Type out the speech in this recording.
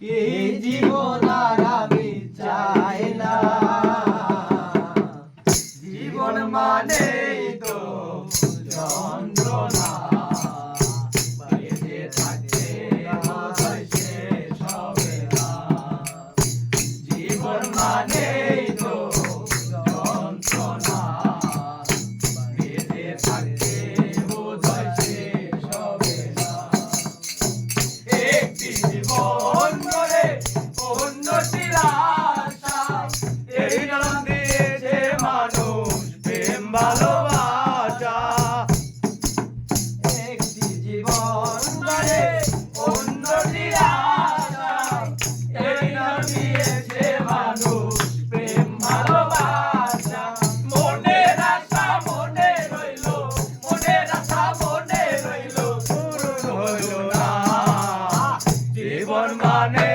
এই জীবন আর আমি চাই না। জীবন মানেই তো যন্ত্রণা, বেঁচে থাকতে বোধহয় শেষ হবে না। জীবন মানেই তো যন্ত্রণা, বেঁচে থাকতে বোধহয় শেষ হবে না। একটি জীবন গড়ে অন্যটির আশা, এই নাম দিয়েছে মানুষ প্রেম ভালোবাসা। একটি জীবন গড়ে অন্যটির আশা, এই নাম দিয়েছে মানুষ প্রেম ভালোবাসা। মনের আশা মনে রইল, মনের আশা মনে রইল, পূরণ হইল না। জীবন মানে